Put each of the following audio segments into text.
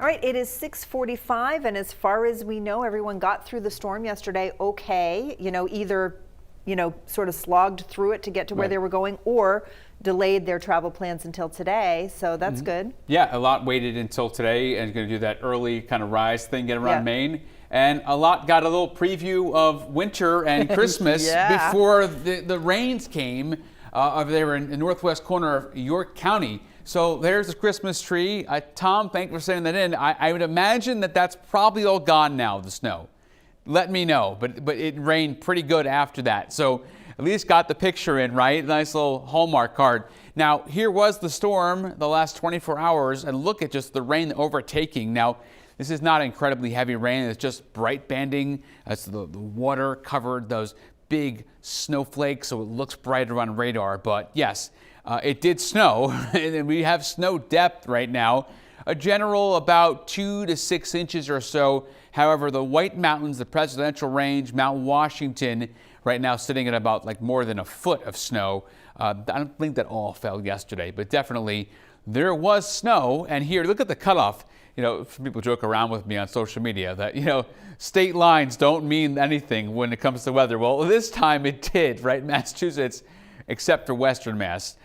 All right, it is 6:45, and as far as we know, everyone got through the storm yesterday okay. Either sort of slogged through it to get to where they were going, or delayed their travel plans until today. So that's good. Yeah, a lot waited until today and going to do that early kind of rise thing, get around Maine. And a lot got a little preview of winter and Christmas before the rains came over there in the northwest corner of York County. So there's the Christmas tree. Tom, thanks for sending that in. I would imagine that that's probably all gone now, the snow. Let me know, but it rained pretty good after that. So at least got the picture in, right? Nice little Hallmark card. Now, here was the storm the last 24 hours, and look at just the rain overtaking. Now, this is not incredibly heavy rain. It's just bright banding. The water covered those big snowflakes, so it looks brighter on radar. But yes, it did snow, and we have snow depth right now. A general about 2 to 6 inches or so. However, the White Mountains, the Presidential Range, Mount Washington, right now sitting at about like more than a foot of snow. I don't think that all fell yesterday, but definitely there was snow. And here, look at the cutoff. Some people joke around with me on social media that, state lines don't mean anything when it comes to weather. Well, this time it did, right? Massachusetts, except for Western Mass,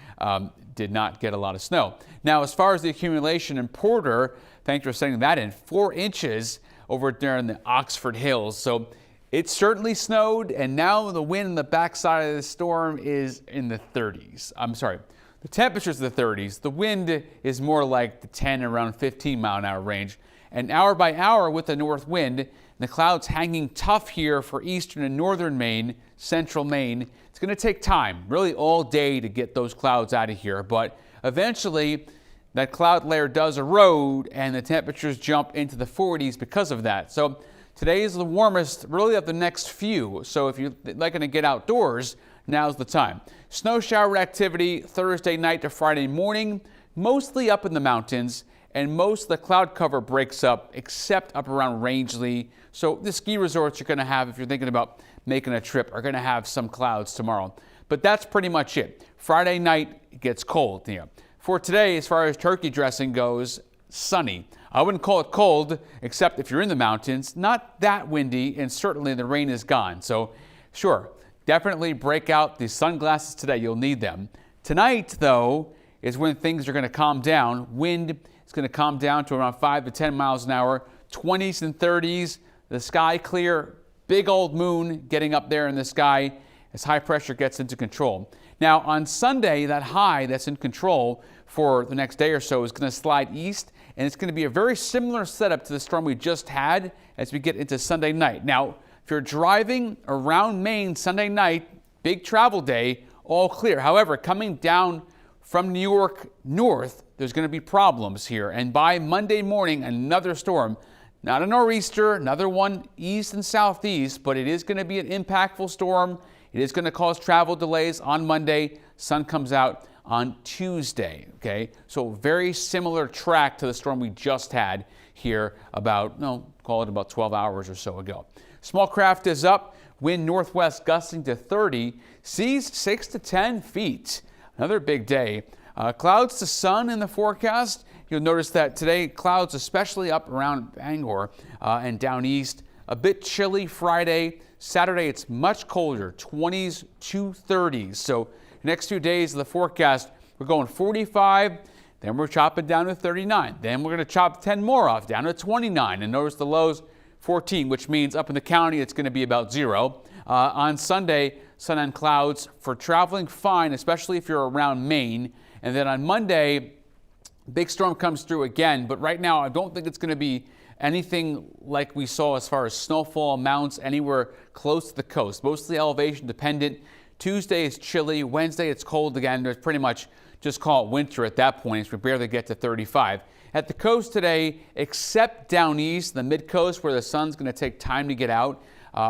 did not get a lot of snow. Now, as far as the accumulation in Porter, thanks for sending that in, 4 inches over there in the Oxford Hills. So it certainly snowed, and now the wind in the backside of the storm is in the 30s. I'm sorry, the temperature's in the 30s. The wind is more like the 10, around 15 mile an hour range. And hour by hour with the north wind, the clouds hanging tough here for eastern and northern Maine, central Maine. It's going to take time, really all day, to get those clouds out of here. But eventually, that cloud layer does erode, and the temperatures jump into the 40s because of that. So today is the warmest, really, of the next few. So if you're liking to get outdoors, now's the time. Snow shower activity Thursday night to Friday morning, mostly up in the mountains, and most of the cloud cover breaks up, except up around Rangeley. So the ski resorts you're going to have, if you're thinking about making a trip, are going to have some clouds tomorrow. But that's pretty much it. Friday night, it gets cold. For today, as far as turkey dressing goes, sunny. I wouldn't call it cold, except if you're in the mountains. Not that windy, and certainly the rain is gone. So sure, definitely break out the sunglasses today. You'll need them. Tonight, though, is when things are going to calm down. Wind is going to calm down to around 5 to 10 miles an hour, 20s and 30s. The sky clear, big old moon getting up there in the sky as high pressure gets into control. Now, on Sunday, that high that's in control for the next day or so is going to slide east, and it's going to be a very similar setup to the storm we just had as we get into Sunday night. Now, if you're driving around Maine Sunday night, big travel day, all clear. However, coming down from New York north, there's going to be problems here. And by Monday morning, another storm. Not a nor'easter, another one east and southeast, but it is going to be an impactful storm. It is going to cause travel delays on Monday. Sun comes out on Tuesday, okay? So very similar track to the storm we just had here about, call it about 12 hours or so ago. Small craft is up, wind northwest gusting to 30, seas 6 to 10 feet. Another big day. Clouds to sun in the forecast. You'll notice that today, clouds especially up around Bangor and down east. A bit chilly Friday. Saturday, it's much colder, 20s to 30s. So next 2 days of the forecast, we're going 45, then we're chopping down to 39. Then we're going to chop 10 more off, down to 29. And notice the lows, 14, which means up in the county, it's going to be about 0. On Sunday, sun and clouds for traveling fine, especially if you're around Maine. And then on Monday, big storm comes through again. But right now, I don't think it's going to be anything like we saw as far as snowfall amounts anywhere close to the coast. Mostly elevation dependent. Tuesday is chilly. Wednesday, it's cold again. There's pretty much just call it winter at that point as we barely get to 35. At the coast today, except down east, the mid-coast where the sun's going to take time to get out.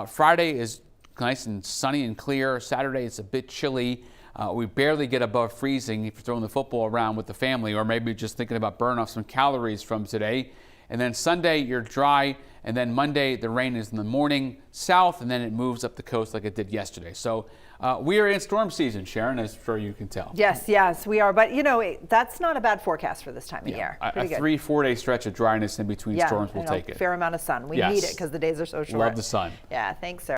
Friday is nice and sunny and clear. Saturday, it's a bit chilly. We barely get above freezing if you're throwing the football around with the family, or maybe just thinking about burning off some calories from today. And then Sunday, you're dry And then Monday, the rain is in the morning south, and then it moves up the coast like it did yesterday. So we are in storm season, Sharon, as I'm sure you can tell. Yes, we are. But, that's not a bad forecast for this time of year. A 3-4 day stretch of dryness in between storms will take it. Fair amount of sun. We need it because the days are so short. Love the sun. Yeah, thanks, sir.